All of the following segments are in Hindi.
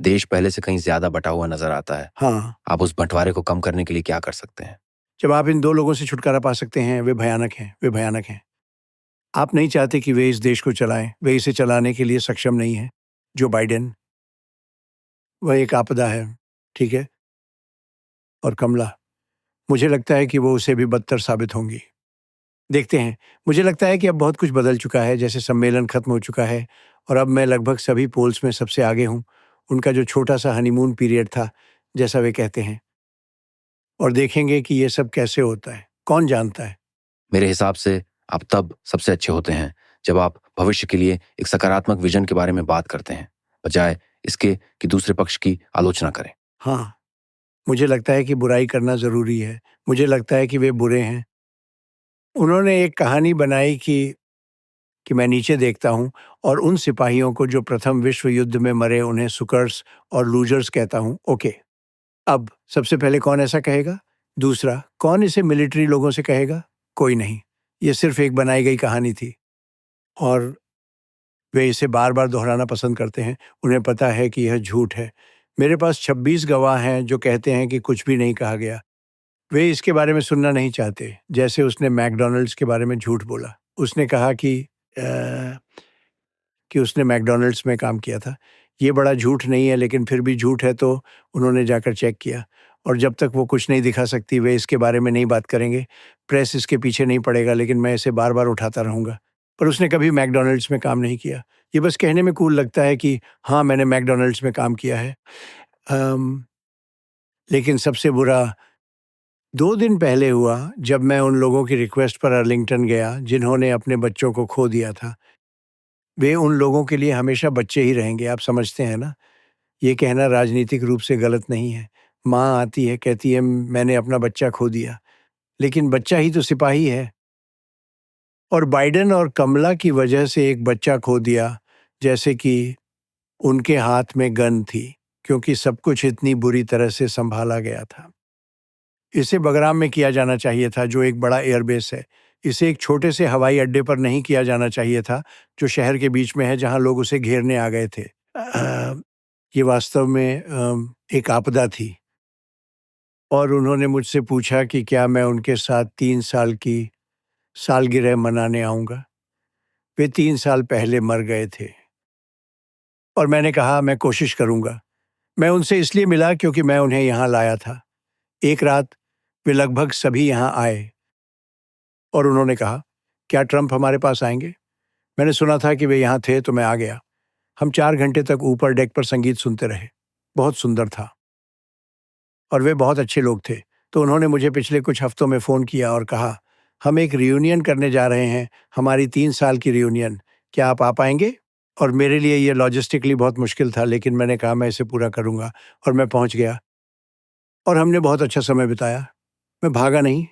देश पहले से कहीं ज़्यादा बँटा हुआ नज़र आता है। हाँ, आप उस बँटवारे को कम करने के लिए क्या कर सकते हैं? जब आप इन 2 लोगों से छुटकारा पा सकते हैं, वे भयानक हैं, वे भयानक हैं। आप नहीं चाहते कि वे इस देश को चलाएँ, वे इसे चलाने के लिए सक्षम नहीं हैं। जो बाइडेन, वह एक आपदा है, ठीक है? और कमला, मुझे लगता है कि वो उससे भी बदतर साबित होंगी। देखते हैं, मुझे लगता है कि अब बहुत कुछ बदल चुका है, जैसे सम्मेलन खत्म हो चुका है और अब मैं लगभग सभी पोल्स में सबसे आगे हूँ। उनका जो छोटा-सा हनीमून पीरियड था, जैसा वे कहते हैं, और देखेंगे कि ये सब कैसे होता है, कौन जानता है? मेरे हिसाब से आप तब सबसे अच्छे होते हैं, जब आप भविष्य के लिए एक सकारात्मक विज़न के बारे में बात करते हैं, बजाय इसके कि दूसरे पक्ष की आलोचना करें। हाँ, मुझे लगता है कि बुराई करना ज़रूरी है। मुझे लगता है कि वे बुरे हैं। उन्होंने एक कहानी बनाई कि मैं नीचे देखता हूँ और उन सिपाहियों को जो प्रथम विश्व युद्ध में मरे, उन्हें सुकर्स और लूज़र्स कहता हूँ। ओके, अब सबसे पहले कौन ऐसा कहेगा? दूसरा, कौन इसे मिलिट्री लोगों से कहेगा? कोई नहीं। ये सिर्फ़ एक बनाई गई कहानी थी और वे इसे बार-बार दोहराना पसंद करते हैं। उन्हें पता है कि यह झूठ है। मेरे पास 26 गवाह हैं जो कहते हैं कि कुछ भी नहीं कहा गया। वे इसके बारे में सुनना नहीं चाहते। जैसे उसने मैकडॉनल्ड्स के बारे में झूठ बोला। उसने कहा अ, कि उसने मैकडॉनल्ड्स में काम किया था। ये बड़ा झूठ नहीं है, लेकिन फिर भी झूठ है, तो उन्होंने जाकर चेक किया और जब तक वो कुछ नहीं दिखा सकती, वे इसके बारे में नहीं बात करेंगे। प्रेस इसके पीछे नहीं पड़ेगा, लेकिन मैं इसे बार-बार उठाता रहूँगा। पर उसने कभी मैकडॉनल्ड्स में काम नहीं किया। ये बस कहने में कूल लगता है कि हाँ, मैंने मैकडॉनल्ड्स में काम किया है। अम, लेकिन सबसे बुरा 2 दिन पहले हुआ, जब मैं उन लोगों की रिक्वेस्ट पर अर्लिंगटन गया, जिन्होंने अपने बच्चों को खो दिया था। वे उन लोगों के लिए हमेशा बच्चे ही रहेंगे, आप समझते हैं ना? ये कहना राजनीतिक रूप से गलत नहीं है। माँ आती है, कहती है मैंने अपना बच्चा खो दिया, लेकिन बच्चा ही तो सिपाही है। और बाइडेन और कमला की वजह से एक बच्चा खो दिया, जैसे कि उनके हाथ में गन थी, क्योंकि सब कुछ इतनी बुरी तरह से सँभाला गया था। इसे बगराम में किया जाना चाहिए था, जो एक बड़ा एयरबेस है। इसे एक छोटे से हवाई अड्डे पर नहीं किया जाना चाहिए था, जो शहर के बीच में है, जहाँ लोग उसे घेरने आ गए थे। ये वास्तव में एक आपदा थी और उन्होंने मुझसे पूछा कि क्या मैं उनके साथ 3 साल की सालगिरह मनाने आऊँगा। वे 3 साल पहले मर गए थे और मैंने कहा मैं कोशिश करूँगा। मैं उनसे इसलिए मिला क्योंकि मैं उन्हें यहाँ लाया था। एक रात वे लगभग सभी यहाँ आए और उन्होंने कहा, क्या ट्रंप हमारे पास आएँगे? मैंने सुना था कि वे यहाँ थे, तो मैं आ गया। हम 4 घंटे तक ऊपर डेक पर संगीत सुनते रहे। बहुत सुंदर था और वे बहुत अच्छे लोग थे। तो उन्होंने मुझे पिछले कुछ हफ्तों में फ़ोन किया और कहा, हम एक रियूनियन करने जा रहे हैं, हमारी 3 साल की रियूनियन। क्या आप आ पाएँगे? और मेरे लिए ये लॉजिस्टिकली बहुत मुश्किल था, लेकिन मैंने कहा मैं इसे पूरा करूँगा और मैं पहुँच गया और हमने बहुत अच्छा समय बिताया। मैं भागा नहीं,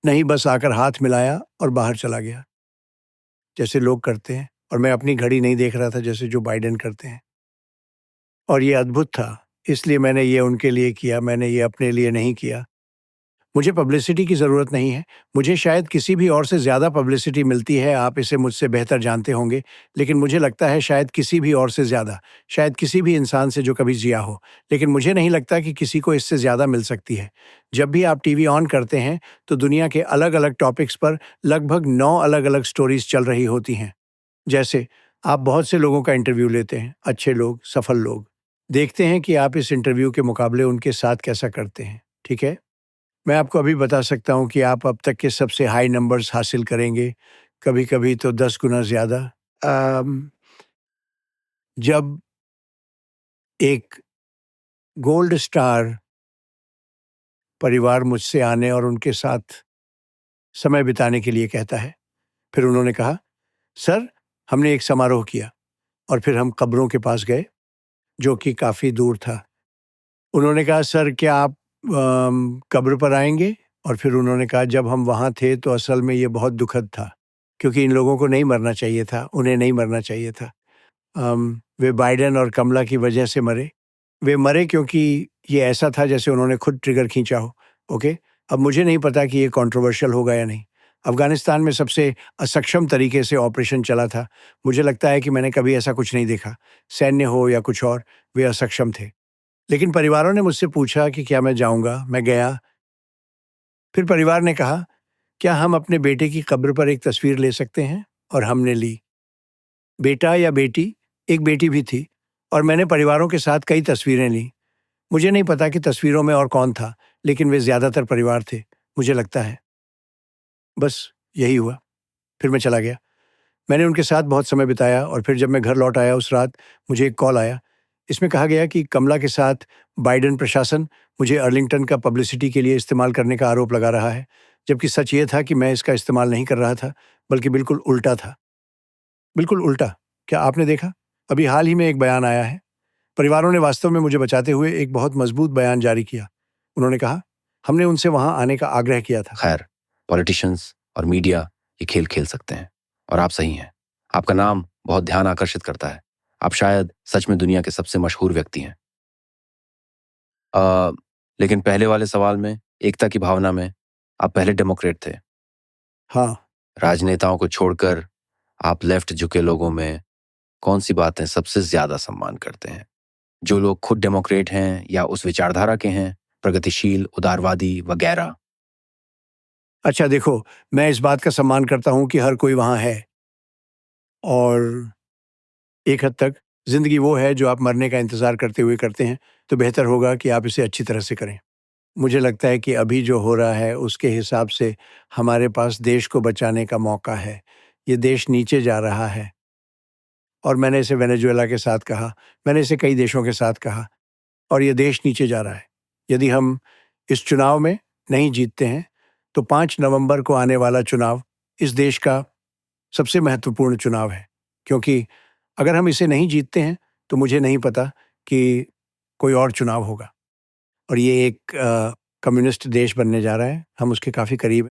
नहीं बस आकर हाथ मिलाया और बाहर चला गया, जैसे लोग करते हैं, और मैं अपनी घड़ी नहीं देख रहा था जैसे जो बाइडेन करते हैं। और ये अद्भुत था, इसलिए मैंने ये उनके लिए किया, मैंने ये अपने लिए नहीं किया। मुझे पब्लिसिटी की ज़रूरत नहीं है, मुझे शायद किसी भी और से ज़्यादा पब्लिसिटी मिलती है, आप इसे मुझसे बेहतर जानते होंगे, लेकिन मुझे लगता है शायद किसी भी और से ज़्यादा, शायद किसी भी इंसान से जो कभी जिया हो, लेकिन मुझे नहीं लगता कि किसी को इससे ज़्यादा मिल सकती है। जब भी आप टीवी ऑन करते हैं, तो दुनिया के अलग-अलग टॉपिक्स पर लगभग 9 अलग-अलग स्टोरीज़ चल रही होती हैं। जैसे आप बहुत से लोगों का इंटरव्यू लेते हैं, अच्छे लोग, सफल लोग। देखते हैं कि आप इस इंटरव्यू के मुकाबले उनके साथ कैसा करते हैं, ठीक है? मैं आपको अभी बता सकता हूँ कि आप अब तक के सबसे हाई नंबर्स हासिल करेंगे, कभी-कभी तो 10 गुना ज़्यादा। अम, जब एक गोल्ड स्टार परिवार मुझसे आने और उनके साथ समय बिताने के लिए कहता है, फिर उन्होंने कहा, "सर, हमने एक समारोह किया और फिर हम कब्रों के पास गए, जो कि काफ़ी दूर था।" उन्होंने कहा, "सर, क्या आप कब्र पर आएँगे?" और फिर उन्होंने कहा, "जब हम वहाँ थे तो असल में ये बहुत दुखद था, क्योंकि इन लोगों को नहीं मरना चाहिए था, उन्हें नहीं मरना चाहिए था। वे बाइडेन और कमला की वजह से मरे। वे मरे क्योंकि ये ऐसा था जैसे उन्होंने खुद ट्रिगर खींचा हो, ओके? अब मुझे नहीं पता कि ये कंट्रोवर्शियल होगा या नहीं। अफ़गानिस्तान में सबसे असक्षम तरीके से ऑपरेशन चला था। मुझे लगता है कि मैंने कभी ऐसा कुछ नहीं देखा। सैन्य हो या कुछ और, वे असक्षम थे। लेकिन परिवारों ने मुझसे पूछा कि क्या मैं जाऊँगा? मैं गया। फिर परिवार ने कहा, क्या हम अपने बेटे की कब्र पर एक तस्वीर ले सकते हैं? और हमने ली। बेटा या बेटी, एक बेटी भी थी और मैंने परिवारों के साथ कई तस्वीरें लीं। मुझे नहीं पता कि तस्वीरों में और कौन था, लेकिन वे ज़्यादातर परिवार थे, मुझे लगता है। बस यही हुआ। फिर मैं चला गया। मैंने उनके साथ बहुत समय बिताया और फिर जब मैं घर लौट आया उस रात, मुझे एक कॉल आया। इसमें कहा गया कि कमला के साथ बाइडेन प्रशासन मुझे अर्लिंगटन का पब्लिसिटी के लिए इस्तेमाल करने का आरोप लगा रहा है, जबकि सच ये था कि मैं इसका इस्तेमाल नहीं कर रहा था, बल्कि बिल्कुल उल्टा था। बिल्कुल उल्टा। क्या आपने देखा? अभी हाल ही में एक बयान आया है। परिवारों ने वास्तव में मुझे बचाते हुए एक बहुत मजबूत बयान जारी किया। उन्होंने कहा, हमने उनसे वहां आने का आग्रह किया था। खैर, पॉलिटिशियंस और मीडिया ये खेल खेल सकते हैं और आप सही हैं। आपका नाम बहुत ध्यान आकर्षित करता है। आप शायद सच में दुनिया के सबसे मशहूर व्यक्ति हैं। अ, लेकिन पहले वाले सवाल में, एकता की भावना में, आप पहले डेमोक्रेट थे। हाँ, राजनेताओं को छोड़कर आप लेफ्ट झुके लोगों में कौन सी बातें सबसे ज्यादा सम्मान करते हैं? जो लोग खुद डेमोक्रेट हैं या उस विचारधारा के हैं, प्रगतिशील, उदारवादी वगैरह। अच्छा देखो, मैं इस बात का सम्मान करता हूँ कि हर कोई वहाँ है और एक हद तक ज़िंदगी वो है जो आप मरने का इंतज़ार करते हुए करते हैं, तो बेहतर होगा कि आप इसे अच्छी तरह से करें। मुझे लगता है कि अभी जो हो रहा है उसके हिसाब से हमारे पास देश को बचाने का मौका है। ये देश नीचे जा रहा है और मैंने इसे वेनेजुएला के साथ कहा, मैंने इसे कई देशों के साथ कहा और ये देश नीचे जा रहा है। यदि हम इस चुनाव में नहीं जीतते हैं, तो 5 नवंबर को आने वाला चुनाव इस देश का सबसे महत्वपूर्ण चुनाव है। क्योंकि अगर हम इसे नहीं जीतते हैं, तो मुझे नहीं पता कि कोई और चुनाव होगा और ये एक कम्युनिस्ट देश बनने जा रहा है। हम उसके काफ़ी करीब हैं।